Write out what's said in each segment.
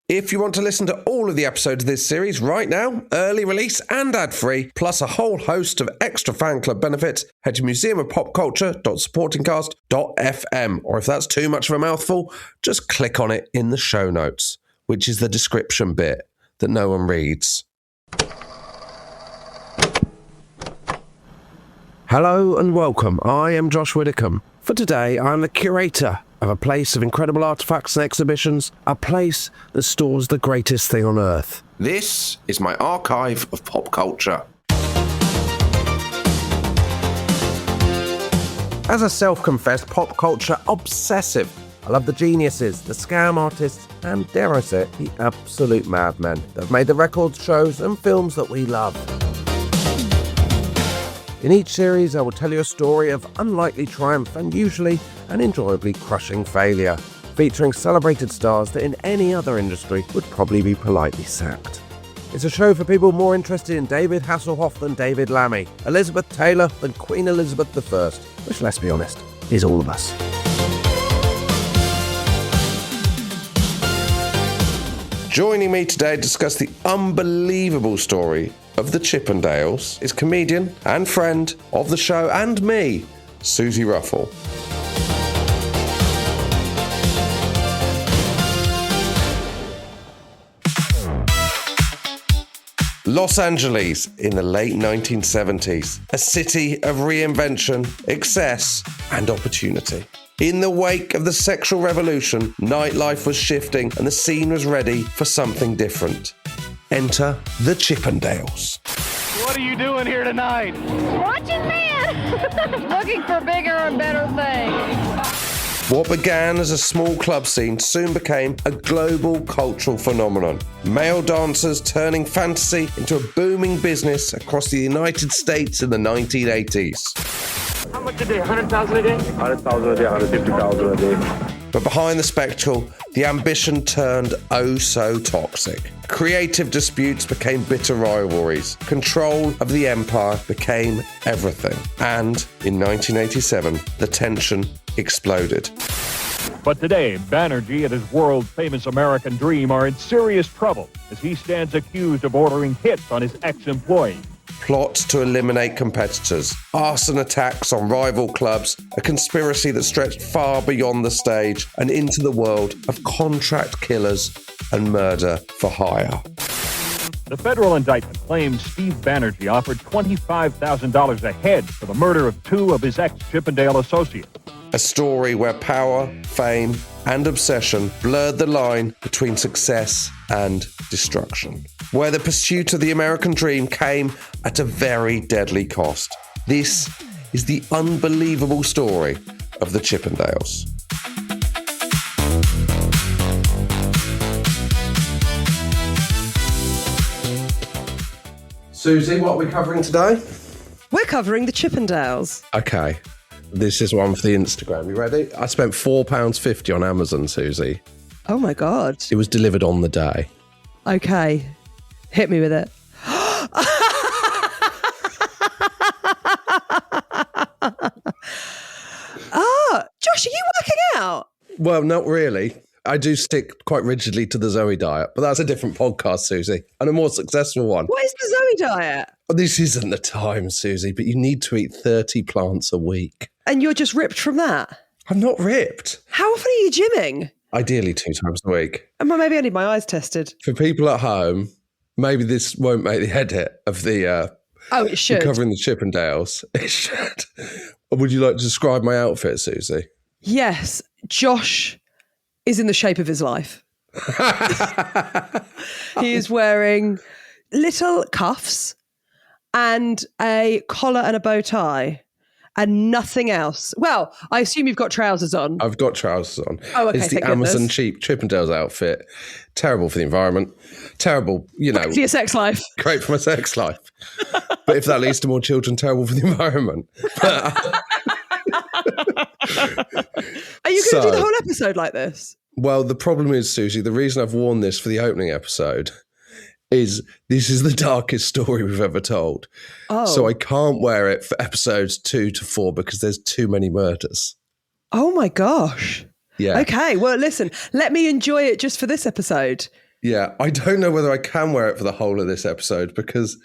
If you want to listen to all of the episodes of this series right now, early release and ad-free, plus a whole host of extra fan club benefits, head to museumofpopculture.supportingcast.fm. Or if that's too much of a mouthful, just click on it in the show notes, which is the description bit that no one reads. Hello and welcome. I am Josh Widdicombe. For today, I'm the curator of a place of incredible artefacts and exhibitions, a place that stores the greatest thing on earth. This is my archive of pop culture. As a self-confessed pop culture obsessive, I love the geniuses, the scam artists, and, dare I say it, the absolute madmen that have made the records, shows, and films that we love. In each series, I will tell you a story of unlikely triumph and usually an enjoyably crushing failure, featuring celebrated stars that in any other industry would probably be politely sacked. It's a show for people more interested in David Hasselhoff than David Lammy, Elizabeth Taylor than Queen Elizabeth I, which, let's be honest, is all of us. Joining me today to discuss the unbelievable story of the Chippendales is comedian and friend of the show and me, Suzi Ruffell. Los Angeles in the late 1970s, a city of reinvention, excess, and opportunity. In the wake of the sexual revolution, nightlife was shifting and the scene was ready for something different. Enter the Chippendales. What are you doing here tonight? Watching men! Looking for bigger and better things. What began as a small club scene soon became a global cultural phenomenon. Male dancers turning fantasy into a booming business across the United States in the 1980s. How much a day? 100,000 a day? 100,000 a day, 150,000 a day. But behind the spectacle, the ambition turned oh so toxic. Creative disputes became bitter rivalries. Control of the empire became everything. And in 1987, the tension exploded. But today, Banerjee and his world-famous American dream are in serious trouble as he stands accused of ordering hits on his ex-employee. Plots to eliminate competitors, arson attacks on rival clubs, a conspiracy that stretched far beyond the stage and into the world of contract killers and murder for hire. The federal indictment claims Steve Banerjee offered $25,000 a head for the murder of two of his ex-Chippendale associates. A story where power, fame, and obsession blurred the line between success and destruction. Where the pursuit of the American dream came at a very deadly cost. This is the unbelievable story of the Chippendales. Suzi, what are we covering today? We're covering the Chippendales. Okay. This is one for the Instagram. You ready? I spent £4.50 on Amazon, Suzi. Oh my God. It was delivered on the day. Okay. Hit me with it. Josh, are you working out? Well, not really. I do stick quite rigidly to the Zoe diet, but that's a different podcast, Suzi, and a more successful one. What is the Zoe diet? This isn't the time, Suzi, but you need to eat 30 plants a week. And you're just ripped from that? I'm not ripped. How often are you gymming? Ideally 2 times a week. Well, maybe I need my eyes tested. For people at home, maybe this won't make the edit of the... it should. Covering the Chippendales. It should. Would you like to describe my outfit, Suzi? Yes. Josh is in the shape of his life. He is wearing little cuffs and a collar and a bow tie and nothing else. Well, I assume you've got trousers on. I've got trousers on. Oh, okay. It's the Amazon cheap Chippendales outfit. Terrible for the environment. Terrible, Great for your sex life. Great for my sex life. But if that leads to more children, terrible for the environment. Are you going to do the whole episode like this? Well, the problem is, Suzi, the reason I've worn this for the opening episode is this is the darkest story we've ever told. Oh. So I can't wear it for episodes 2 to 4 because there's too many murders. Oh my gosh. Yeah. Okay, well, listen, let me enjoy it just for this episode. Yeah, I don't know whether I can wear it for the whole of this episode because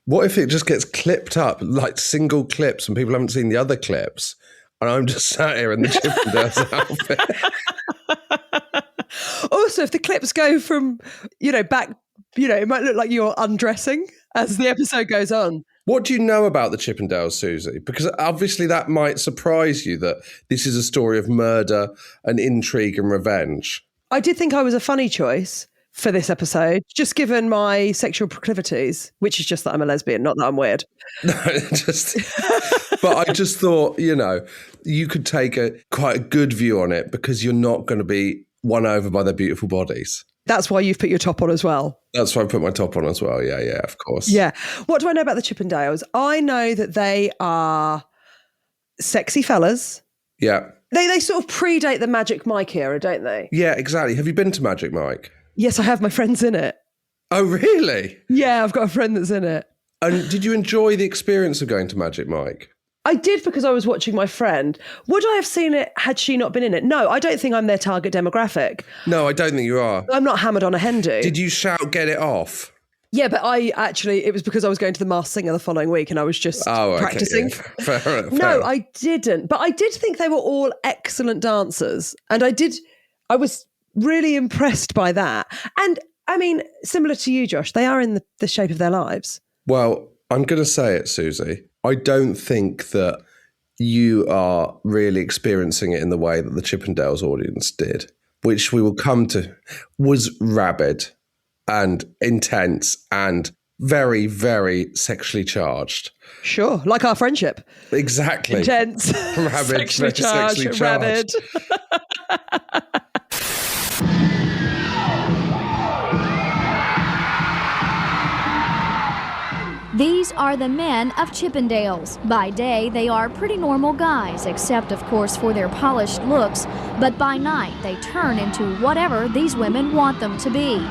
what if it just gets clipped up, like single clips, and people haven't seen the other clips, and I'm just sat here in the Chippendales outfit? Also, if the clips go from, back, it might look like you're undressing as the episode goes on. What do you know about the Chippendales, Suzi? Because obviously that might surprise you that this is a story of murder and intrigue and revenge. I did think I was a funny choice for this episode, just given my sexual proclivities, which is just that I'm a lesbian, not that I'm weird. No, but I just thought, you could take quite a good view on it because you're not going to be won over by their beautiful bodies. That's why you've put your top on as well. That's why I put my top on as well. Yeah, of course. Yeah. What do I know about the Chippendales? I know that they are sexy fellas. Yeah. They sort of predate the Magic Mike era, don't they? Yeah, exactly. Have you been to Magic Mike? Yes, I have. My friend's in it. Oh, really? Yeah, I've got a friend that's in it. And did you enjoy the experience of going to Magic Mike? I did because I was watching my friend. Would I have seen it had she not been in it? No, I don't think I'm their target demographic. No, I don't think you are. I'm not hammered on a hen do. Did you shout, "Get it off"? Yeah, but it was because I was going to the Masked Singer the following week and I was just practicing. Yeah. Fair. No, I didn't. But I did think they were all excellent dancers. And I was really impressed by that. And I mean, similar to you, Josh, they are in the shape of their lives. Well, I'm going to say it, Suzi. I don't think that you are really experiencing it in the way that the Chippendales audience did, which we will come to, was rabid and intense and very, very sexually charged. Sure, like our friendship. Exactly. Intense, rabid, sexually charged. Rabid. These are the men of Chippendales. By day, they are pretty normal guys, except, of course, for their polished looks. But by night, they turn into whatever these women want them to be.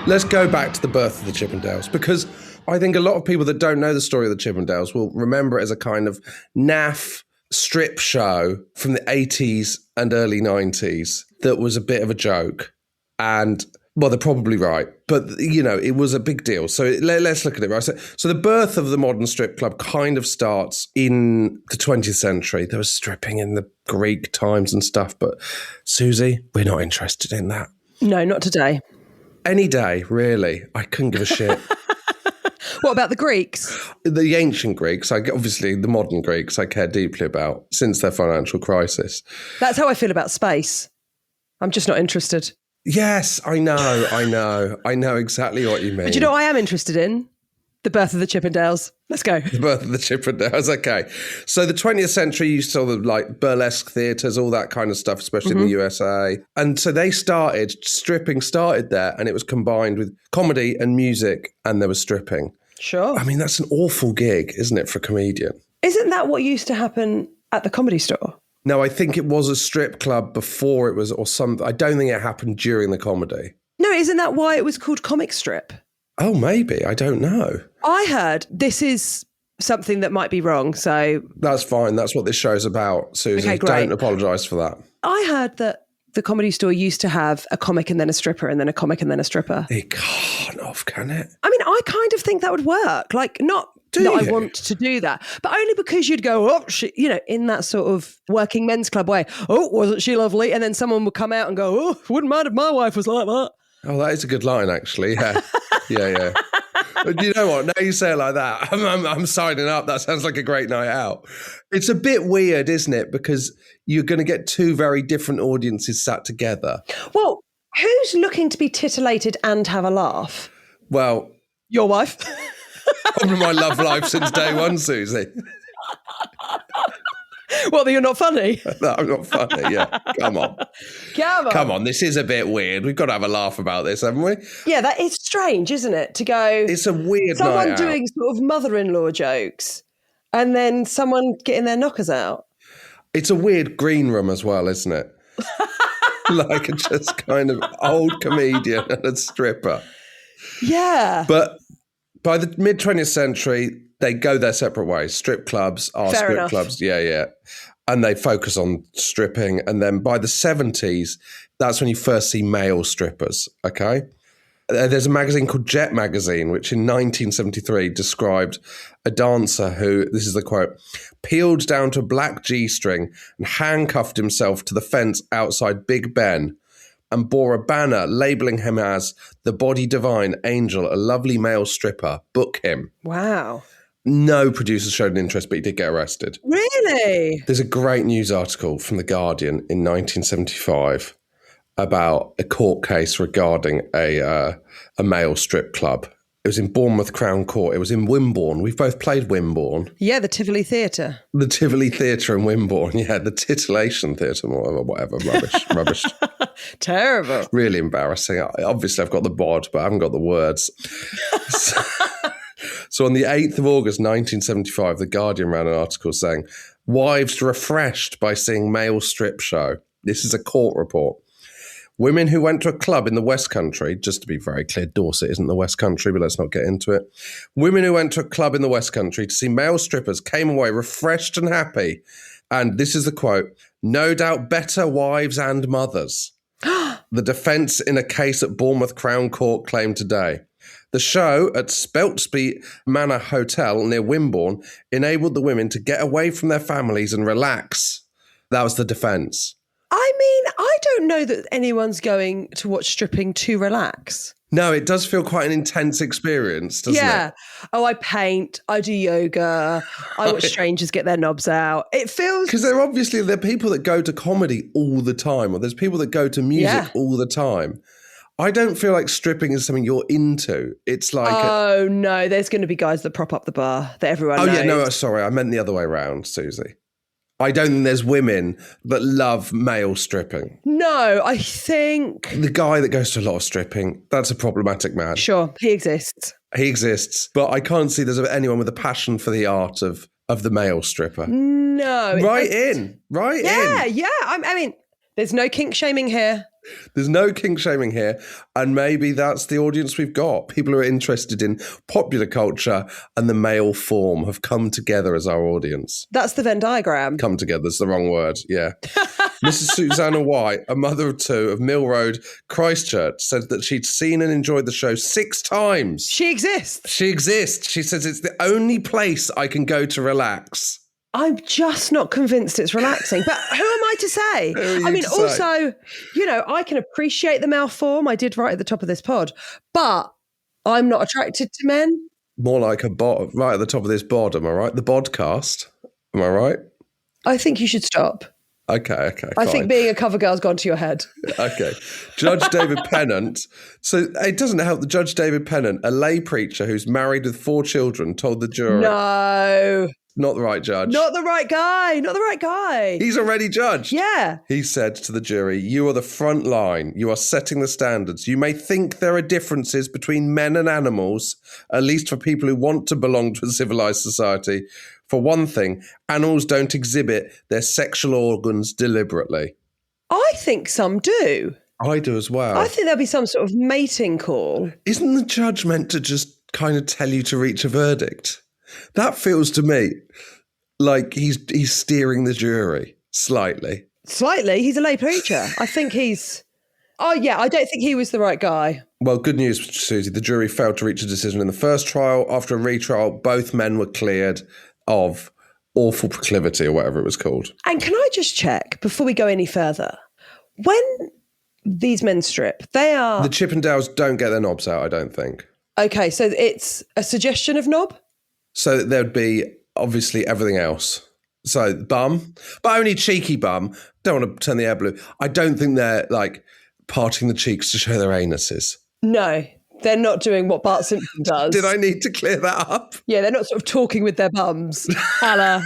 Let's go back to the birth of the Chippendales, because I think a lot of people that don't know the story of the Chippendales will remember it as a kind of naff strip show from the 80s and early 90s that was a bit of a joke. And well, they're probably right. But, it was a big deal. So let's look at it. Right? So the birth of the modern strip club kind of starts in the 20th century. There was stripping in the Greek times and stuff. But, Suzi, we're not interested in that. No, not today. Any day, really. I couldn't give a shit. What about the Greeks? The ancient Greeks, obviously the modern Greeks, I care deeply about since their financial crisis. That's how I feel about space. I'm just not interested. Yes, I know exactly what you mean. But you know what I am interested in? The birth of the Chippendales. Let's go. The birth of the Chippendales, okay. So the 20th century, you saw the burlesque theatres, all that kind of stuff, especially in the USA. And so stripping started there, and it was combined with comedy and music, and there was stripping. Sure. I mean, that's an awful gig, isn't it, for a comedian? Isn't that what used to happen at the Comedy Store? No, I think it was a strip club before it was, I don't think it happened during the comedy. No, isn't that why it was called comic strip? Oh, maybe. I don't know. I heard, this is something that might be wrong, so... That's fine. That's what this show's about, Suzi. Okay, great. Don't apologise for that. I heard that the Comedy Store used to have a comic and then a stripper and then a comic and then a stripper. It can't have, can it? I mean, I kind of think that would work. Not I want to do that, but only because you'd go, in that sort of working men's club way. Oh, wasn't she lovely? And then someone would come out and go, oh, wouldn't mind if my wife was like that. Oh, that is a good line, actually. Yeah. Yeah. But you know what? Now you say it like that, I'm signing up. That sounds like a great night out. It's a bit weird, isn't it? Because you're going to get two very different audiences sat together. Well, who's looking to be titillated and have a laugh? Well, your wife. Probably my love life since day one, Suzi. What, that you're not funny? No, I'm not funny, yeah. Come on, this is a bit weird. We've got to have a laugh about this, haven't we? Yeah, that is strange, isn't it? To go... It's a weird night out. Someone doing sort of mother-in-law jokes and then someone getting their knockers out. It's a weird green room as well, isn't it? Like a just kind of old comedian and a stripper. Yeah. But by the mid-20th century, They go their separate ways. Strip clubs are Fair strip enough. clubs. Yeah. And they focus on stripping. And then by the 70s, that's when you first see male strippers, okay? There's a magazine called Jet Magazine, which in 1973 described a dancer who, this is the quote, peeled down to a black G-string and handcuffed himself to the fence outside Big Ben and bore a banner labeling him as the body divine angel, a lovely male stripper. Book him. Wow. No producer showed an interest, but he did get arrested. Really? There's a great news article from The Guardian in 1975 about a court case regarding a male strip club. It was in Bournemouth Crown Court. It was in Wimborne. We've both played Wimborne. Yeah, the Tivoli Theatre. The Tivoli Theatre in Wimborne. Yeah, the Titillation Theatre, whatever. Rubbish. Terrible. Really embarrassing. Obviously, I've got the bod, but I haven't got the words. So on the 8th of August, 1975, The Guardian ran an article saying, wives refreshed by seeing male strip show. This is a court report. Women who went to a club in the West Country, just to be very clear, Dorset isn't the West Country, but let's not get into it. Women who went to a club in the West Country to see male strippers came away refreshed and happy. And this is the quote, no doubt better wives and mothers. The defence in a case at Bournemouth Crown Court claimed today. The show at Speltsby Manor Hotel near Wimborne enabled the women to get away from their families and relax. That was the defence. I mean, I don't know that anyone's going to watch stripping to relax. No, it does feel quite an intense experience, doesn't it? Oh, I paint, I do yoga, I watch strangers get their knobs out. It feels... Because there are people that go to comedy all the time, or there's people that go to music all the time. I don't feel like stripping is something you're into. It's like... no, there's going to be guys that prop up the bar that everyone knows. Yeah, no, sorry, I meant the other way around, Susie. I don't think there's women that love male stripping. No, I think... The guy that goes to a lot of stripping, that's a problematic man. Sure, he exists. He exists, but I can't see there's anyone with a passion for the art of the male stripper. No. Right in. Yeah. I mean, there's no kink shaming here. There's no kink shaming here. And maybe that's the audience we've got. People who are interested in popular culture and the male form have come together as our audience. That's the Venn diagram. Come together is the wrong word, yeah. Mrs. Susanna White, a mother of two of Mill Road, Christchurch, said that she'd seen and enjoyed the show 6 times. She exists. She says it's the only place I can go to relax. I'm just not convinced it's relaxing. But who am I to say? I mean, also, I can appreciate the male form. I did right at the top of this pod. But I'm not attracted to men. More like a bot, right at the top of this bod, am I right? The bodcast, am I right? I think you should stop. Okay, I think being a cover girl's gone to your head. Okay. Judge David Pennant. So it doesn't help that Judge David Pennant, a lay preacher who's married with 4 children, told the jury... No. Not the right judge. Not the right guy. He's already judged. Yeah. He said to the jury, you are the front line. You are setting the standards. You may think there are differences between men and animals, at least for people who want to belong to a civilized society. For one thing, animals don't exhibit their sexual organs deliberately. I think some do. I do as well. I think there'll be some sort of mating call. Isn't the judge meant to just kind of tell you to reach a verdict? That feels to me like he's steering the jury slightly. Slightly? He's a lay preacher. I think he's... Oh, yeah, I don't think he was the right guy. Well, good news, Susie. The jury failed to reach a decision in the first trial. After a retrial, both men were cleared of awful proclivity or whatever it was called. And can I just check, before we go any further, when these men strip, they are... The Chippendales don't get their knobs out, I don't think. Okay, so it's a suggestion of knob? So there'd be obviously everything else. So bum, but only cheeky bum. Don't want to turn the air blue. I don't think they're like parting the cheeks to show their anuses. No, they're not doing what Bart Simpson does. Did I need to clear that up? Yeah, they're not sort of talking with their bums. A la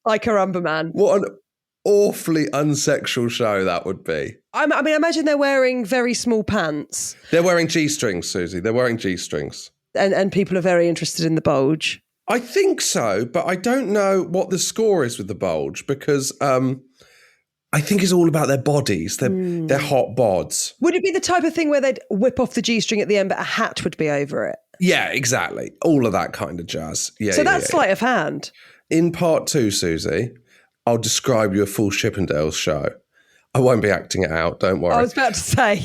like Caramba Man. What an awfully unsexual show that would be. I mean, imagine they're wearing very small pants. They're wearing G-strings, Susie. They're wearing G-strings. And people are very interested in the bulge. I think so, but I don't know what the score is with the bulge because I think it's all about their bodies. They're hot bods. Would it be the type of thing where they'd whip off the G-string at the end, but a hat would be over it? Yeah, exactly. All of that kind of jazz. Yeah. So that's sleight of hand. In part 2, Susie, I'll describe you a full Chippendales show. I won't be acting it out, don't worry. I was about to say,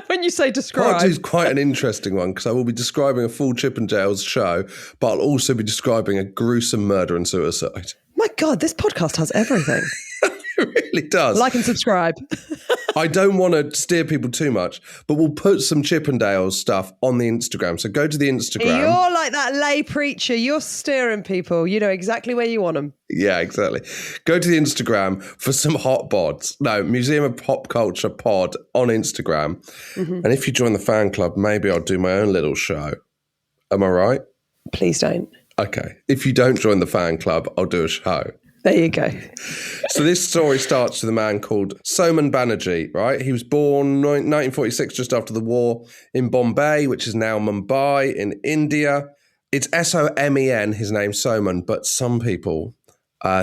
when you say describe. Part 2 is quite an interesting one because I will be describing a full Chippendales show, but I'll also be describing a gruesome murder and suicide. My God, this podcast has everything. It really does. Like and subscribe. I don't want to steer people too much, but we'll put some Chippendales stuff on the Instagram. So go to the Instagram. You're like that lay preacher. You're steering people. You know exactly where you want them. Yeah, exactly. Go to the Instagram for some hot bods. No, Museum of Pop Culture pod on Instagram. And if you join the fan club, maybe I'll do my own little show. Am I right? Please don't. Okay. If you don't join the fan club, I'll do a show. There you go. So this story starts with a man called Soman Banerjee, right? He was born 1946, just after the war, in Bombay, which is now Mumbai in India. It's Somen, his name, Soman, but some people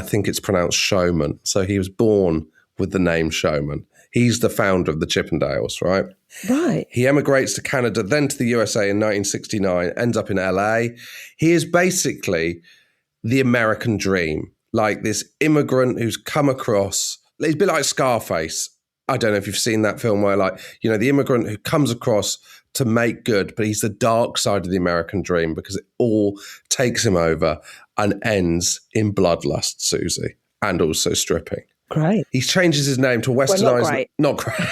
think it's pronounced Showman. So he was born with the name Showman. He's the founder of the Chippendales, right? Right. He emigrates to Canada, then to the USA in 1969, ends up in LA. He is basically the American dream. Like this immigrant who's come across, it's a bit like Scarface. I don't know if you've seen that film where the immigrant who comes across to make good, but he's the dark side of the American dream because it all takes him over and ends in bloodlust, Susie, and also stripping. Great. He changes his name to westernized. Well, not great. Not great.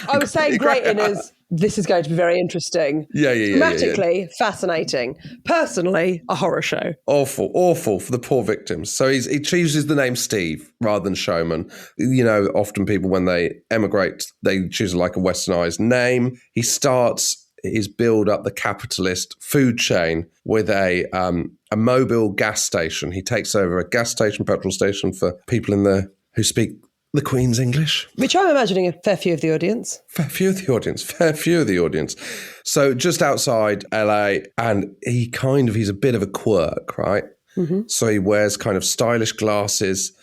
I was saying great in as this is going to be very interesting. Yeah. Thematically, fascinating. Personally, a horror show. Awful for the poor victims. So he chooses the name Steve rather than Showman. You know, often people when they emigrate, they choose like a westernized name. He starts his build up the capitalist food chain with a mobile gas station. He takes over a gas station, petrol station for people who speak the Queen's English. Which I'm imagining a fair few of the audience. Fair few of the audience. So just outside LA, and he's a bit of a quirk, right? Mm-hmm. So he wears kind of stylish glasses,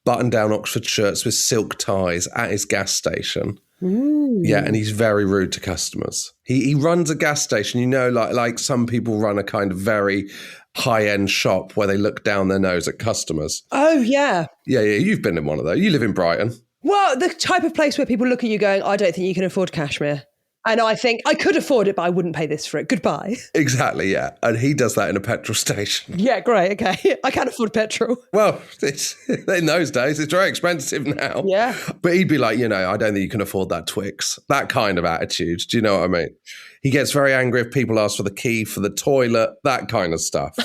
button-down Oxford shirts with silk ties at his gas station. Ooh. Yeah, and he's very rude to customers. He runs a gas station, you know, like some people run a kind of very high-end shop where they look down their nose at customers. Oh, yeah. Yeah, you've been in one of those. You live in Brighton. Well, the type of place where people look at you going, I don't think you can afford cashmere. And I think, I could afford it, but I wouldn't pay this for it. Goodbye. Exactly, yeah. And he does that in a petrol station. Yeah, great, okay. I can't afford petrol. Well, in those days, it's very expensive now. Yeah. But he'd be like, I don't think you can afford that Twix. That kind of attitude. Do you know what I mean? He gets very angry if people ask for the key for the toilet, that kind of stuff.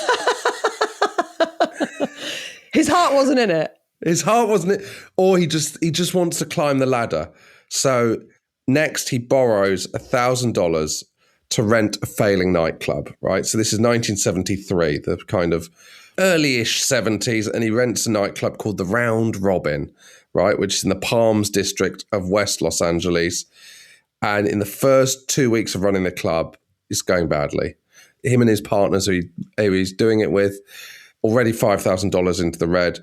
His heart wasn't in it. His heart wasn't it. Or he just wants to climb the ladder. So next he borrows $1,000 to rent a failing nightclub, right? So this is 1973, the kind of early-ish 70s, and he rents a nightclub called the Round Robin, right, which is in the Palms district of West Los Angeles. And in the first 2 weeks of running the club, it's going badly. Him and his partners who he's doing it with, already $5,000 into the red.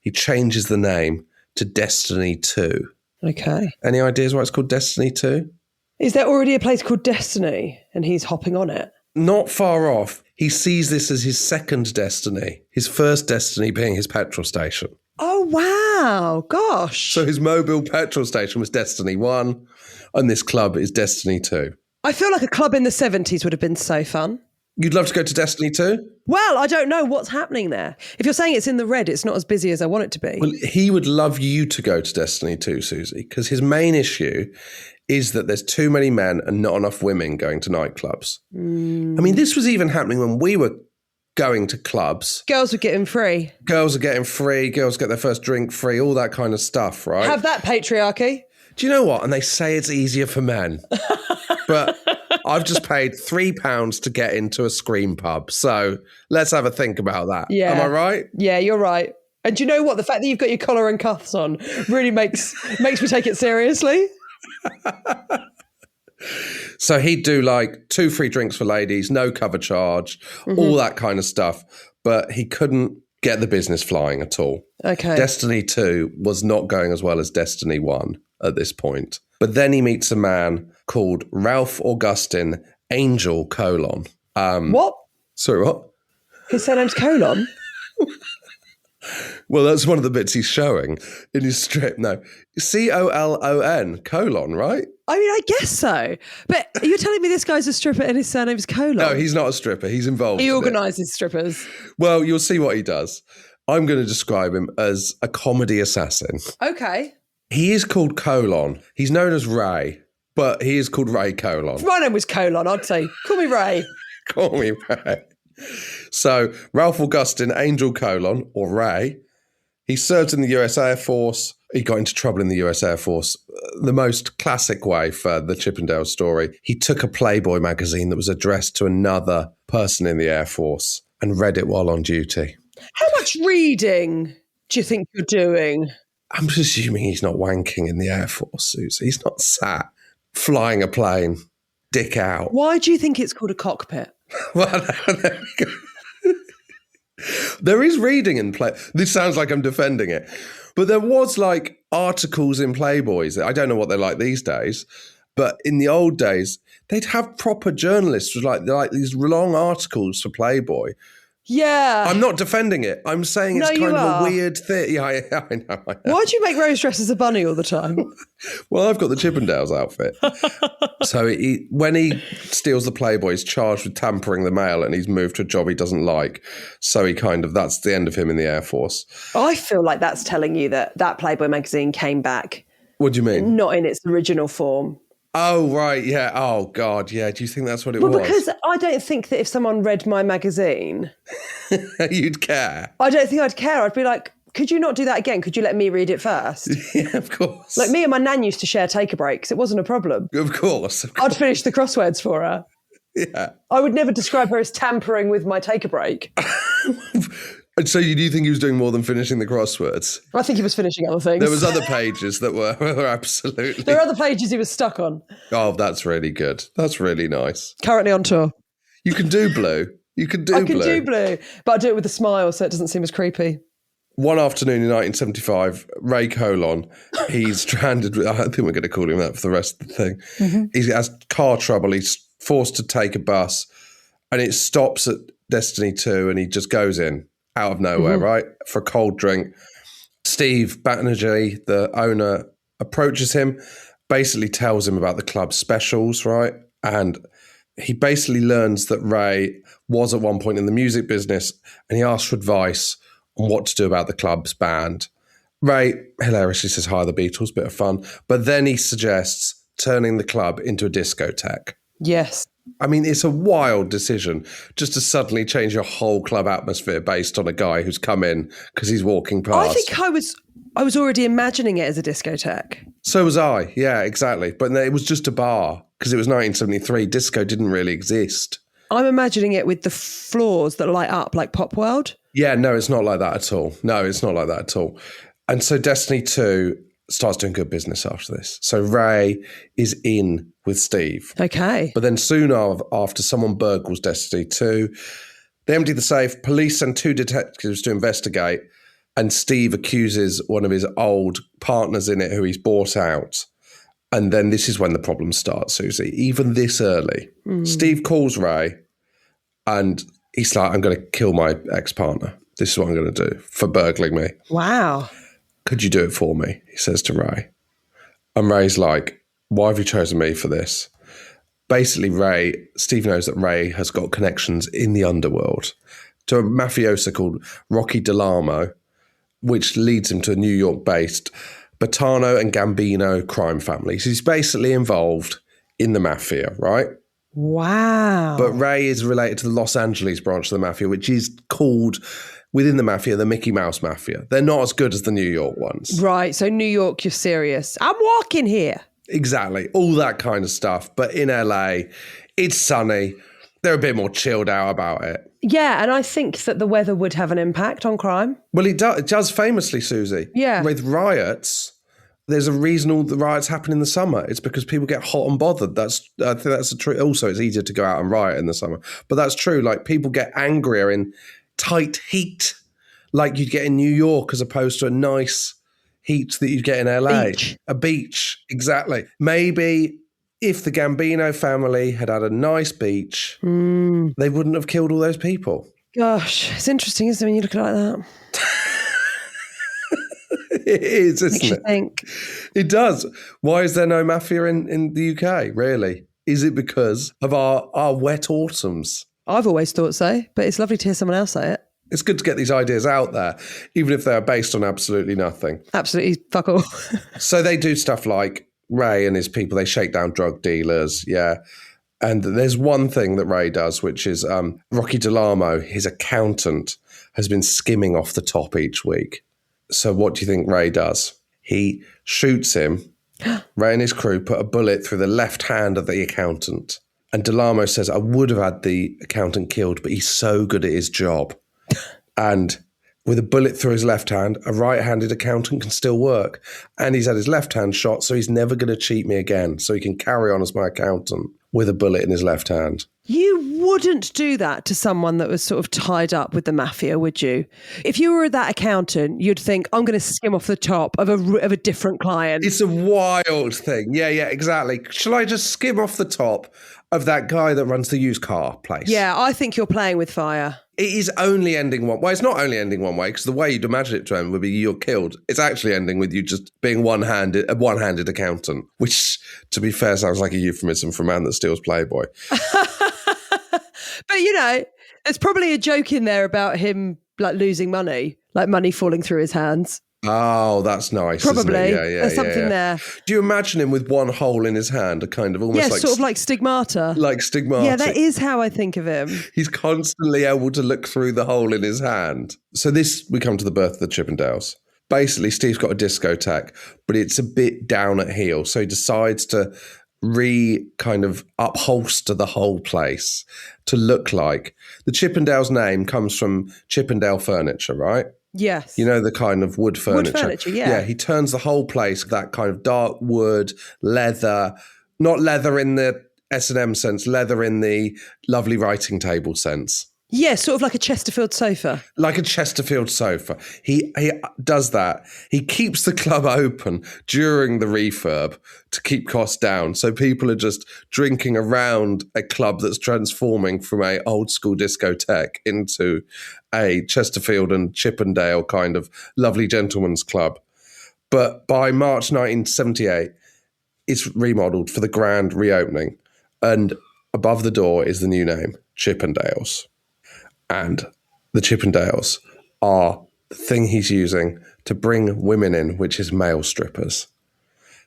He changes the name to Destiny 2. Okay. Any ideas why it's called Destiny 2? Is there already a place called Destiny and he's hopping on it? Not far off. He sees this as his second destiny, his first destiny being his petrol station. Oh, wow. Gosh. So his mobile petrol station was Destiny 1 and this club is Destiny 2. I feel like a club in the 70s would have been so fun. You'd love to go to Destiny 2? Well, I don't know what's happening there. If you're saying it's in the red, it's not as busy as I want it to be. Well, he would love you to go to Destiny 2, Susie, because his main issue is that there's too many men and not enough women going to nightclubs. I mean, this was even happening when we were going to clubs. Girls were getting free. Girls are getting free. Girls get their first drink free, all that kind of stuff, right? Have that, patriarchy. Do you know what? And they say it's easier for men. But I've just paid £3 to get into a Scream pub. So let's have a think about that. Yeah. Am I right? Yeah, you're right. And do you know what? The fact that you've got your collar and cuffs on really makes me take it seriously. So he'd do like 2 free drinks for ladies, no cover charge, all that kind of stuff. But he couldn't get the business flying at all. Okay. Destiny 2 was not going as well as Destiny 1 at this point. But then he meets a man called Ralph Augustin Angel : What? Sorry, what? His surname's Colon? Well, that's one of the bits he's showing in his strip. No, Colon, colon, right? I mean, I guess so. But you're telling me this guy's a stripper and his surname's Colon? No, he's not a stripper. He's involved. He in it. organises strippers. Well, you'll see what he does. I'm going to describe him as a comedy assassin. Okay. He is called Colon. He's known as Ray, but he is called Ray Colon. If my name was Colon, I'd say, call me Ray. Call me Ray. So, Ralph Augustine Angel Colon, or Ray, he served in the US Air Force. He got into trouble in the US Air Force. The most classic way for the Chippendales story, he took a Playboy magazine that was addressed to another person in the Air Force and read it while on duty. How much reading do you think you're doing? I'm assuming he's not wanking in the Air Force, Suzi. He's not sat flying a plane, dick out. Why do you think it's called a cockpit? Well, there we go. There is reading in Play. This sounds like I'm defending it. But there was like articles in Playboys. I don't know what they're like these days. But in the old days, they'd have proper journalists with like these long articles for Playboy. Yeah. I'm not defending it. I'm saying it's No, kind of are. a weird thing. Yeah, I know. Why do you make Rose dress as a bunny all the time? Well, I've got the Chippendales outfit. So when he steals the Playboy, he's charged with tampering the mail and he's moved to a job he doesn't like. So that's the end of him in the Air Force. I feel like that's telling you that Playboy magazine came back. What do you mean? Not in its original form. Oh, right, yeah. Oh, God, yeah. Do you think that's what it was? Well, because I don't think that if someone read my magazine... You'd care. I don't think I'd care. I'd be like, could you not do that again? Could you let me read it first? Yeah, of course. Like me and my nan used to share take a breaks. It wasn't a problem. Of course. I'd finish the crosswords for her. Yeah. I would never describe her as tampering with my take a break. And so you think he was doing more than finishing the crosswords? I think he was finishing other things. There was other pages that were absolutely... There are other pages he was stuck on. Oh, that's really good. That's really nice. Currently on tour. You can do blue. You can do I blue. can do blue, but I do it with a smile so it doesn't seem as creepy. One afternoon in 1975, Ray Colon, he's stranded. I think we're going to call him that for the rest of the thing. Mm-hmm. He has car trouble. He's forced to take a bus and it stops at Destiny 2 and he just goes in out of nowhere, right, for a cold drink. Steve Banerjee, the owner, approaches him, basically tells him about the club's specials, right? And he basically learns that Ray was at one point in the music business and he asks for advice on what to do about the club's band. Ray hilariously says, hire the Beatles, bit of fun. But then he suggests turning the club into a discotheque. Yes. I mean, it's a wild decision just to suddenly change your whole club atmosphere based on a guy who's come in because he's walking past. I think I was already imagining it as a discotheque. So was I. Yeah, exactly. But it was just a bar because it was 1973. Disco didn't really exist. I'm imagining it with the floors that light up like Pop World. Yeah, no, it's not like that at all. No, it's not like that at all. And so Destiny 2 starts doing good business after this. So Ray is in with Steve. Okay. But then soon after, someone burgles Destiny 2. They empty the safe. Police send 2 detectives to investigate. And Steve accuses one of his old partners in it who he's bought out. And then this is when the problem starts, Suzi. Even this early. Steve calls Ray and he's like, I'm going to kill my ex-partner. This is what I'm going to do for burgling me. Wow. Could you do it for me? He says to Ray. And Ray's like, why have you chosen me for this? Basically, Steve knows that Ray has got connections in the underworld to a mafioso called Rocky Delamo, which leads him to a New York-based Batano and Gambino crime family. So he's basically involved in the mafia, right? Wow. But Ray is related to the Los Angeles branch of the mafia, which is called, within the mafia, the Mickey Mouse Mafia. They're not as good as the New York ones. Right. So New York, you're serious. I'm walking here. Exactly. All that kind of stuff. But in LA, it's sunny. They're a bit more chilled out about it. Yeah, and I think that the weather would have an impact on crime. Well, it does famously, Suzi. Yeah. With riots, there's a reason all the riots happen in the summer. It's because people get hot and bothered. I think that's a true. Also, it's easier to go out and riot in the summer. But that's true. Like, people get angrier in tight heat, like you'd get in New York, as opposed to a nice heat that you'd get in LA. Beach. A beach, exactly. Maybe if the Gambino family had had a nice beach, they wouldn't have killed all those people. Gosh, it's interesting, isn't it, when you look at it like that? It is, isn't Makes you it? think. It does. Why is there no mafia in the UK, really? Is it because of our wet autumns? I've always thought so, but it's lovely to hear someone else say it. It's good to get these ideas out there, even if they're based on absolutely nothing. Absolutely fuck all. So they do stuff like Ray and his people, they shake down drug dealers, yeah. And there's one thing that Ray does, which is Rocky Delamo, his accountant, has been skimming off the top each week. So what do you think Ray does? He shoots him. Ray and his crew put a bullet through the left hand of the accountant. And Delamo says, I would have had the accountant killed, but he's so good at his job. And with a bullet through his left hand, a right-handed accountant can still work. And he's had his left hand shot, so he's never going to cheat me again. So he can carry on as my accountant with a bullet in his left hand. You wouldn't do that to someone that was sort of tied up with the mafia, would you? If you were that accountant, you'd think, I'm going to skim off the top of a different client. It's a wild thing. Yeah, exactly. Shall I just skim off the top of that guy that runs the used car place? Yeah, I think you're playing with fire. It is only ending one way. It's not only ending one way, because the way you'd imagine it to end would be you're killed. It's actually ending with you just being a one-handed accountant, which, to be fair, sounds like a euphemism for a man that steals Playboy. But, you know, there's probably a joke in there about him like losing money, like money falling through his hands. Oh, that's nice. Probably. Isn't it? Yeah, There's something there. Do you imagine him with one hole in his hand, a kind of almost like... sort of like stigmata. Like stigmata. Yeah, that is how I think of him. He's constantly able to look through the hole in his hand. So we come to the birth of the Chippendales. Basically, Steve's got a discotheque, but it's a bit down at heel. So he decides to kind of upholster the whole place to look like... The Chippendales name comes from Chippendale furniture, right? Yes. You know, the kind of wood furniture. Wood furniture, yeah. Yeah, he turns the whole place that kind of dark wood, leather, not leather in the S&M sense, leather in the lovely writing table sense. Yeah, sort of like a Chesterfield sofa. Like a Chesterfield sofa. He does that. He keeps the club open during the refurb to keep costs down. So people are just drinking around a club that's transforming from a old school discotheque into a Chesterfield and Chippendale kind of lovely gentleman's club. But by March 1978, it's remodeled for the grand reopening. And above the door is the new name, Chippendales. And the Chippendales are the thing he's using to bring women in, which is male strippers.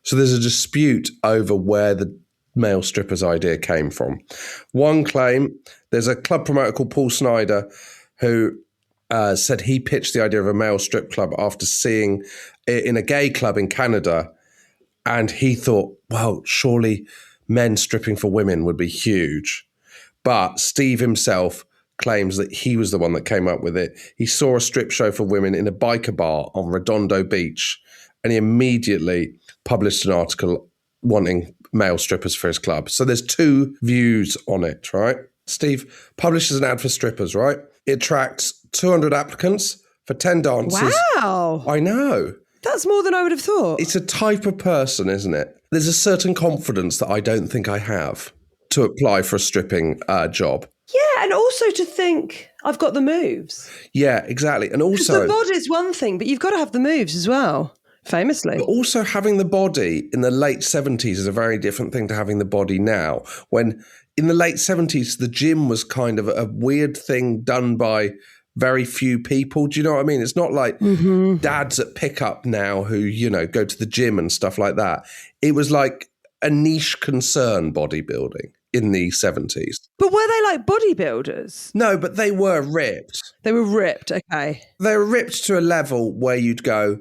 So there's a dispute over where the male strippers idea came from. One claim, there's a club promoter called Paul Snyder who said he pitched the idea of a male strip club after seeing it in a gay club in Canada. And he thought, well, surely men stripping for women would be huge. But Steve himself claims that he was the one that came up with it. He saw a strip show for women in a biker bar on Redondo Beach, and he immediately published an article wanting male strippers for his club. So there's two views on it, right? Steve publishes an ad for strippers, right? It attracts 200 applicants for 10 dances. Wow. I know. That's more than I would have thought. It's a type of person, isn't it? There's a certain confidence that I don't think I have to apply for a stripping job. Yeah, and also to think, I've got the moves. Yeah, exactly. And also... the body's one thing, but you've got to have the moves as well, famously. But also having the body in the late 70s is a very different thing to having the body now. When in the late 70s, the gym was kind of a weird thing done by very few people. Do you know what I mean? It's not like dads at pickup now who, you know, go to the gym and stuff like that. It was like a niche concern, bodybuilding. In the 70s. But were they like bodybuilders? No, but they were ripped. They were ripped, okay. They were ripped to a level where you'd go,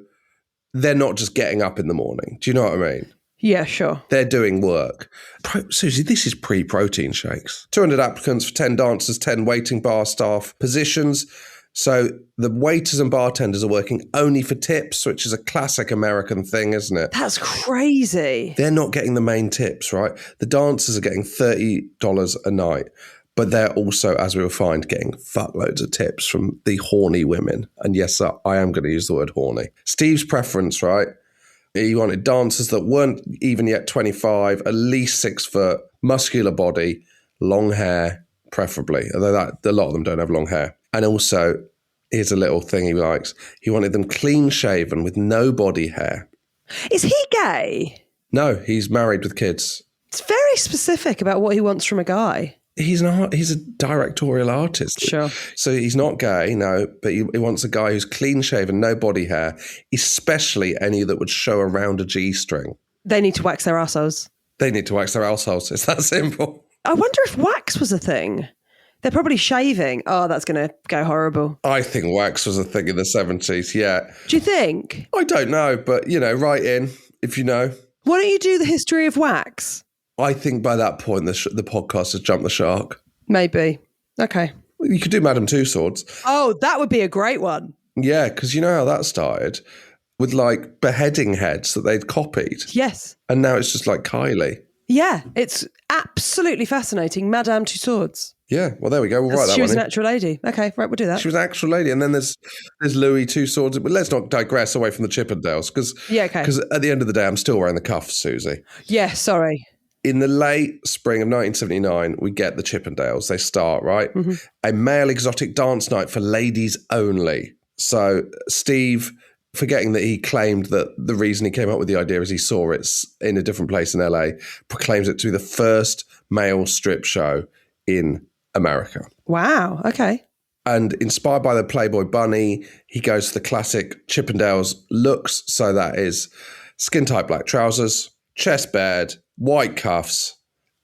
they're not just getting up in the morning. Do you know what I mean? Yeah, sure. They're doing work. Suzi, this is pre-protein shakes. 200 applicants for 10 dancers, 10 waiting bar staff positions. So the waiters and bartenders are working only for tips, which is a classic American thing, isn't it? That's crazy. They're not getting the main tips, right? The dancers are getting $30 a night, but they're also, as we will find, getting fuckloads of tips from the horny women. And yes, I am going to use the word horny. Steve's preference, right, He wanted dancers that weren't even yet 25, at least 6 foot, muscular body, long hair, preferably. Although a lot of them don't have long hair. And also, here's a little thing he likes. He wanted them clean shaven with no body hair. Is he gay? No, he's married with kids. It's very specific about what he wants from a guy. He's a directorial artist. Sure. So he's not gay, no, but he wants a guy who's clean shaven, no body hair, especially any that would show around a G-string. They need to wax their arseholes. They need to wax their assholes. It's that simple. I wonder if wax was a thing. They're probably shaving. Oh, that's going to go horrible. I think wax was a thing in the 70s, yeah. Do you think? I don't know, but, write in if you know. Why don't you do the history of wax? I think by that point, the podcast has jumped the shark. Maybe. Okay. You could do Madame Two Swords. Oh, that would be a great one. Yeah, because you know how that started? With like beheading heads that they'd copied. Yes. And now it's just like Kylie. Yeah, it's absolutely fascinating. Madame Two Swords. Yeah, well, there we go. We'll write that one in. She was an actual lady. Okay, right, we'll do that. She was an actual lady. And then there's Louis Two Swords. But let's not digress away from the Chippendales. Because at the end of the day, I'm still wearing the cuffs, Suzi. Yeah, sorry. In the late spring of 1979, we get the Chippendales. They start, right? Mm-hmm. A male exotic dance night for ladies only. So Steve, forgetting that he claimed that the reason he came up with the idea is he saw it in a different place in LA, proclaims it to be the first male strip show in America. Wow, okay. And inspired by the Playboy Bunny, he goes to the classic Chippendales looks. So that is skin-tight black trousers, chest bared, white cuffs,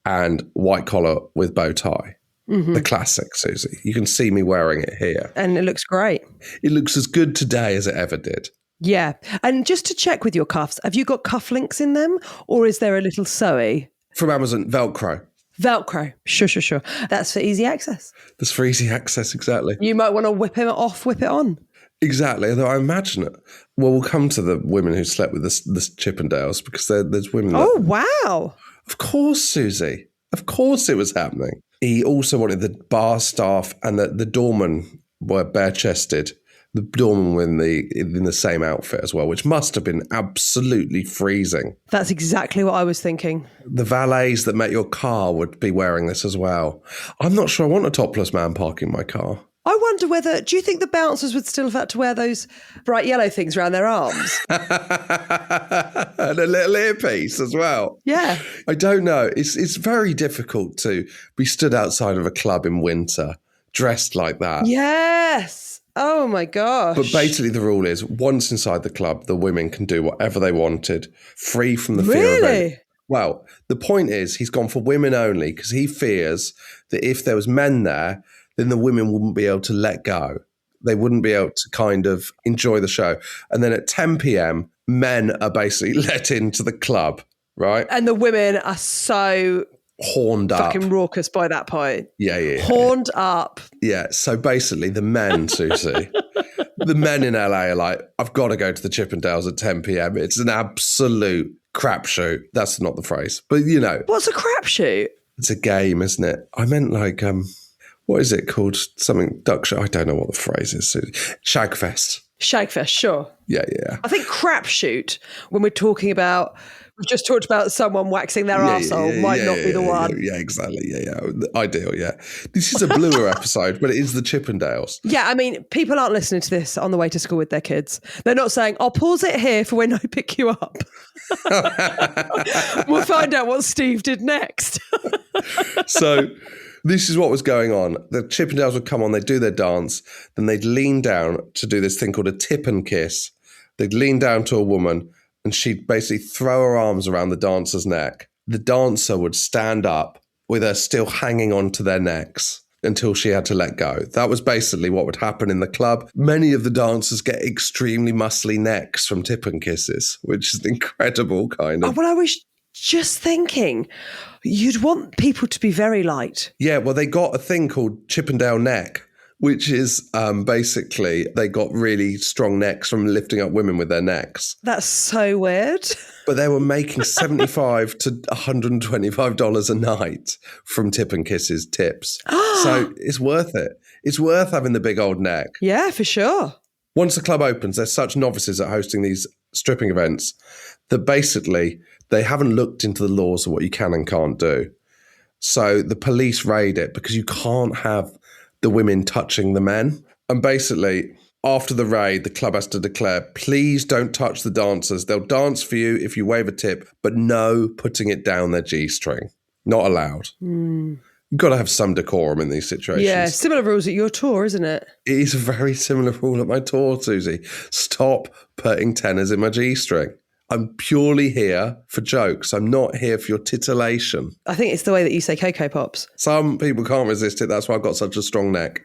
and white collar with bow tie. Mm-hmm. The classic, Suzi. You can see me wearing it here. And it looks great. It looks as good today as it ever did. Yeah. And just to check with your cuffs, have you got cufflinks in them or is there a little sewy? From Amazon, Velcro. Velcro. Sure. That's for easy access. That's for easy access, exactly. You might want to whip it off, whip it on. Exactly, although I imagine it. Well, we'll come to the women who slept with the Chippendales because there's women that... Oh, wow. Of course, Suzi. Of course it was happening. He also wanted the bar staff and the doormen were bare-chested. The doormen were in the same outfit as well, which must have been absolutely freezing. That's exactly what I was thinking. The valets that met your car would be wearing this as well. I'm not sure I want a topless man parking my car. I wonder do you think the bouncers would still have had to wear those bright yellow things around their arms? And a little earpiece as well. Yeah. I don't know. It's very difficult to be stood outside of a club in winter, dressed like that. Yes. Oh my gosh. But basically the rule is once inside the club, the women can do whatever they wanted, free from the fear of it. Well, the point is he's gone for women only because he fears that if there was men there, then the women wouldn't be able to let go. They wouldn't be able to kind of enjoy the show. And then at 10 p.m., men are basically let into the club, right? And the women are so horned up. Fucking raucous by that point. Yeah. Horned up. Yeah, so basically the men, Suzi, the men in LA are like, I've got to go to the Chippendales at 10 p.m. It's an absolute crapshoot. That's not the phrase, but you know. What's a crapshoot? It's a game, isn't it? I meant like... what is it called? Something duck show. I don't know what the phrase is. Shagfest. Shagfest, sure. Yeah. I think crapshoot, when we're talking about, we've just talked about someone waxing their arsehole, might not be the one. Yeah, exactly. Yeah. Ideal, yeah. This is a bluer episode, but it is the Chippendales. Yeah, I mean, people aren't listening to this on the way to school with their kids. They're not saying, I'll pause it here for when I pick you up. We'll find out what Steve did next. So... this is what was going on. The Chippendales would come on, they'd do their dance, then they'd lean down to do this thing called a tip and kiss. They'd lean down to a woman and she'd basically throw her arms around the dancer's neck. The dancer would stand up with her still hanging onto their necks until she had to let go. That was basically what would happen in the club. Many of the dancers get extremely muscly necks from tip and kisses, which is incredible kind of. Oh, well, I was just thinking... you'd want people to be very light. Yeah, well, they got a thing called Chippendale neck, which is basically they got really strong necks from lifting up women with their necks. That's so weird. But they were making $75 to $125 a night from tip and kisses tips. So it's worth it. It's worth having the big old neck. Yeah, for sure. Once the club opens, there's such novices at hosting these stripping events that basically they haven't looked into the laws of what you can and can't do. So the police raid it because you can't have the women touching the men. And basically, after the raid, the club has to declare, please don't touch the dancers. They'll dance for you if you wave a tip, but no putting it down their G-string. Not allowed. You've got to have some decorum in these situations. Yeah, similar rules at your tour, isn't it? It is a very similar rule at my tour, Susie. Stop putting tenors in my G-string. I'm purely here for jokes. I'm not here for your titillation. I think it's the way that you say Cocoa Pops. Some people can't resist it. That's why I've got such a strong neck.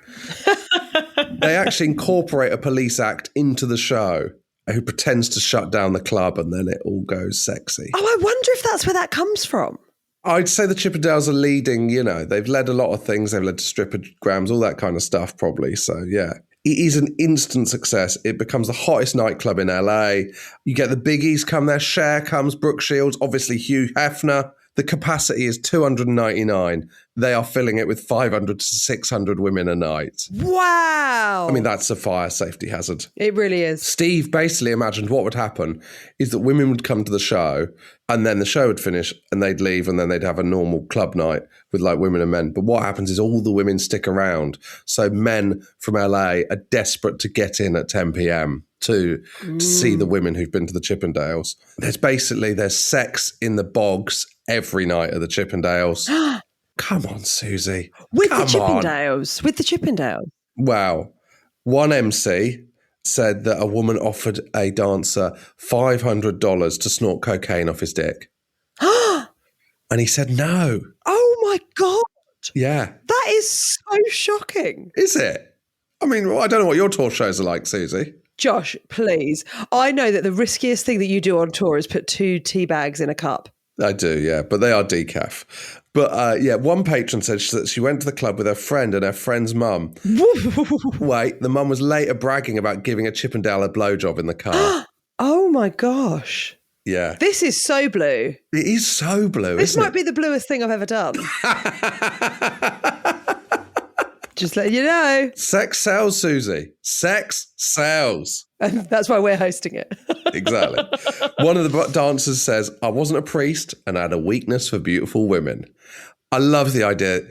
They actually incorporate a police act into the show who pretends to shut down the club, and then it all goes sexy. Oh, I wonder if that's where that comes from. I'd say the Chippendales are leading, they've led a lot of things. They've led to strippergrams, all that kind of stuff probably. So, yeah. It is an instant success. It becomes the hottest nightclub in LA. You get the biggies come there. Cher comes, Brooke Shields, obviously Hugh Hefner. The capacity is 299. They are filling it with 500 to 600 women a night. Wow. I mean, that's a fire safety hazard. It really is. Steve basically imagined what would happen is that women would come to the show and then the show would finish and they'd leave and then they'd have a normal club night with like women and men. But what happens is all the women stick around. So men from LA are desperate to get in at 10 p.m. to see the women who've been to the Chippendales. There's sex in the bogs every night at the Chippendales. Come on, Susie. With the Chippendales. Wow. One MC said that a woman offered a dancer $500 to snort cocaine off his dick. And he said no. Oh my God. Yeah. That is so shocking. Is it? I mean, I don't know what your tour shows are like, Susie. Josh, please. I know that the riskiest thing that you do on tour is put 2 tea bags in a cup. I do, yeah, but they are decaf. But one patron said that she went to the club with her friend and her friend's mum. Wait, the mum was later bragging about giving a Chippendale a blowjob in the car. Oh my gosh. Yeah. This is so blue. It is so blue, This might be the bluest thing I've ever done. Just letting you know. Sex sells, Susie. Sex sells. And that's why we're hosting it. Exactly. One of the dancers says, I wasn't a priest and I had a weakness for beautiful women. I love the idea.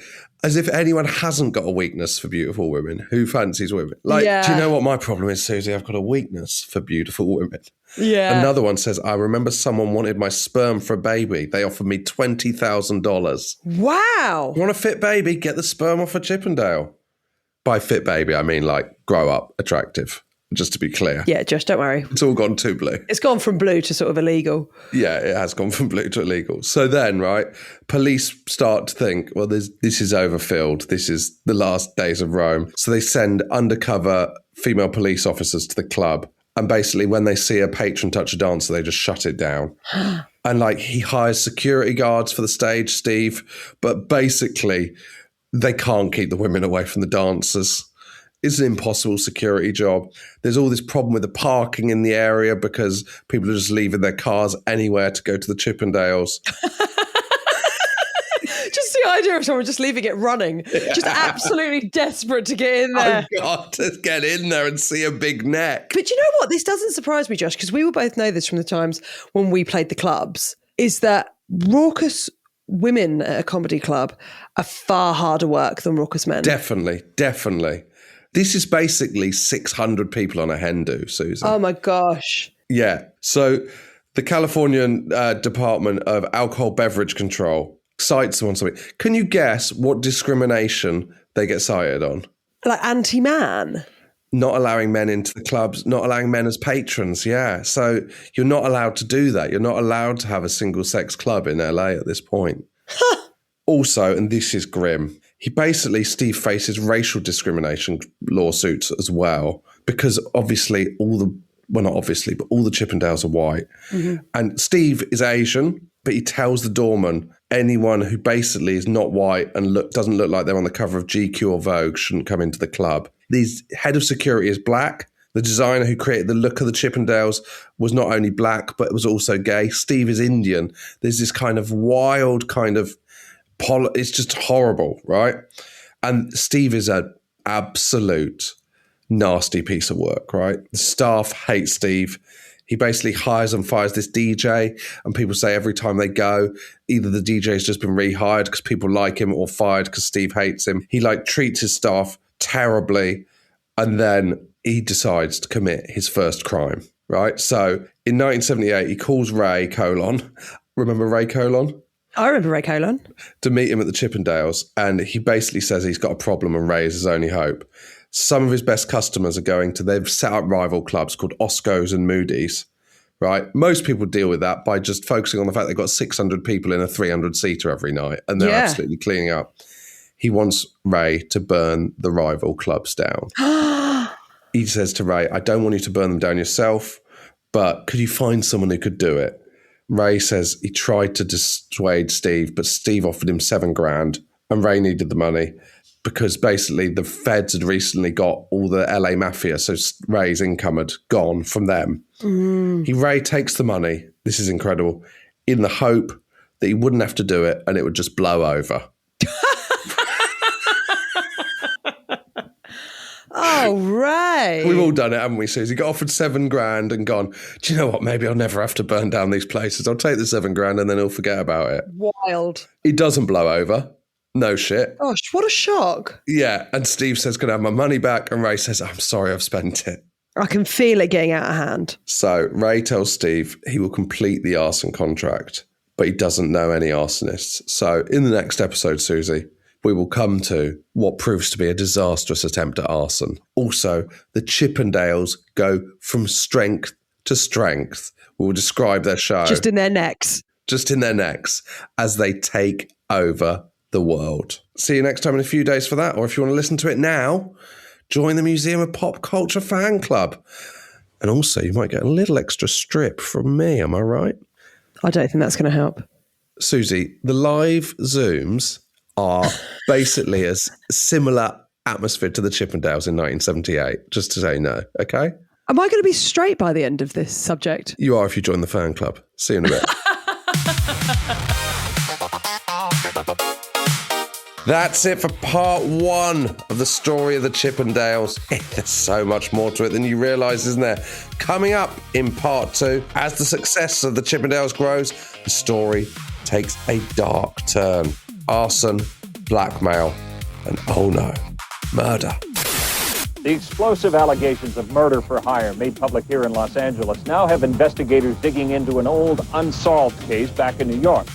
As if anyone hasn't got a weakness for beautiful women. Who fancies women? Do you know what my problem is, Susie? I've got a weakness for beautiful women. Yeah. Another one says, I remember someone wanted my sperm for a baby. They offered me $20,000. Wow. You want a fit baby? Get the sperm off a Chippendale. By fit baby, I mean grow up attractive, just to be clear. Yeah, Josh, don't worry. It's all gone too blue. It's gone from blue to sort of illegal. Yeah, it has gone from blue to illegal. So then, right, police start to think, well, this is overfilled. This is the last days of Rome. So they send undercover female police officers to the club. And basically, when they see a patron touch a dancer, they just shut it down. And he hires security guards for the stage, Steve. But basically, they can't keep the women away from the dancers. It's an impossible security job. There's all this problem with the parking in the area because people are just leaving their cars anywhere to go to the Chippendales. Just the idea of someone just leaving it running, just absolutely desperate to get in there. I've got to get in there and see a big neck. But you know what? This doesn't surprise me, Josh, because we will both know this from the times when we played the clubs, is that raucous women at a comedy club are far harder work than raucous men. Definitely. This is basically 600 people on a hen do, Susan. Oh my gosh. Yeah. So the Californian Department of Alcohol Beverage Control cites them on something. Can you guess what discrimination they get cited on? Like anti-man? Not allowing men into the clubs, not allowing men as patrons, yeah. So you're not allowed to do that. You're not allowed to have a single-sex club in LA at this point. Also, and this is grim, Steve faces racial discrimination lawsuits as well, because obviously not obviously, but all the Chippendales are white. Mm-hmm. And Steve is Asian, but he tells the doorman, anyone who basically is not white and doesn't look like they're on the cover of GQ or Vogue shouldn't come into the club. The head of security is black. The designer who created the look of the Chippendales was not only black, but was also gay. Steve is Indian. There's this kind of wild kind of, it's just horrible, right? And Steve is an absolute nasty piece of work, right? The staff hate Steve. He basically hires and fires this DJ, and people say every time they go, either the DJ's just been rehired because people like him or fired because Steve hates him. He treats his staff terribly, and then he decides to commit his first crime, right? So in 1978, he calls Ray Colon. Remember Ray Colon? I remember Ray Colon. To meet him at the Chippendales, and he basically says he's got a problem and Ray is his only hope. Some of his best customers are they've set up rival clubs called Osco's and Moody's, right? Most people deal with that by just focusing on the fact they've got 600 people in a 300-seater every night, and they're absolutely cleaning up. He wants Ray to burn the rival clubs down. He says to Ray, I don't want you to burn them down yourself, but could you find someone who could do it? Ray says he tried to dissuade Steve, but Steve offered him $7,000 and Ray needed the money because basically the feds had recently got all the LA mafia, so Ray's income had gone from them. Ray takes the money, this is incredible, in the hope that he wouldn't have to do it and it would just blow over. Oh, Ray. We've all done it, haven't we, Susie? Got offered $7,000 and gone, do you know what? Maybe I'll never have to burn down these places. I'll take the $7,000 and then he'll forget about it. Wild. He doesn't blow over. No shit. Gosh, what a shock. Yeah. And Steve says, can I have my money back? And Ray says, I'm sorry, I've spent it. I can feel it getting out of hand. So Ray tells Steve he will complete the arson contract, but he doesn't know any arsonists. So in the next episode, Susie, we will come to what proves to be a disastrous attempt at arson. Also, the Chippendales go from strength to strength. We will describe their show. Just in their necks. Just in their necks as they take over the world. See you next time in a few days for that. Or if you want to listen to it now, join the Museum of Pop Culture fan club. And also, you might get a little extra strip from me. Am I right? I don't think that's going to help. Susie, the live Zooms are basically a similar atmosphere to the Chippendales in 1978, just to say no, okay? Am I going to be straight by the end of this subject? You are if you join the fan club. See you in a bit. That's it for part one of the story of the Chippendales. There's so much more to it than you realise, isn't there? Coming up in part two, as the success of the Chippendales grows, the story takes a dark turn. Arson, blackmail, and oh no, murder. The explosive allegations of murder for hire made public here in Los Angeles now have investigators digging into an old unsolved case back in New York.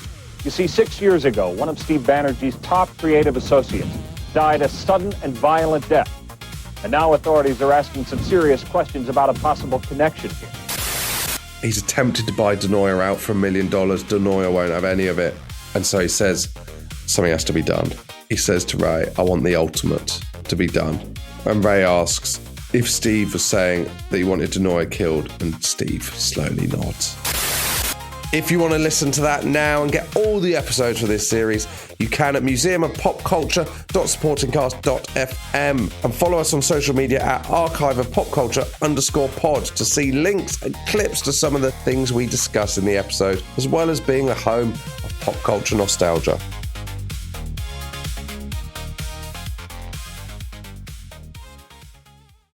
You see, 6 years ago, one of Steve Banerjee's top creative associates died a sudden and violent death. And now authorities are asking some serious questions about a possible connection here. He's attempted to buy Denoya out for $1 million. Denoya won't have any of it. And so he says, something has to be done. He says to Ray, I want the ultimate to be done. And Ray asks if Steve was saying that he wanted Denoya killed, and Steve slowly nods. If you want to listen to that now and get all the episodes of this series, you can at museumofpopculture.supportingcast.fm and follow us on social media at archiveofpopculture_pod to see links and clips to some of the things we discuss in the episode, as well as being a home of pop culture nostalgia.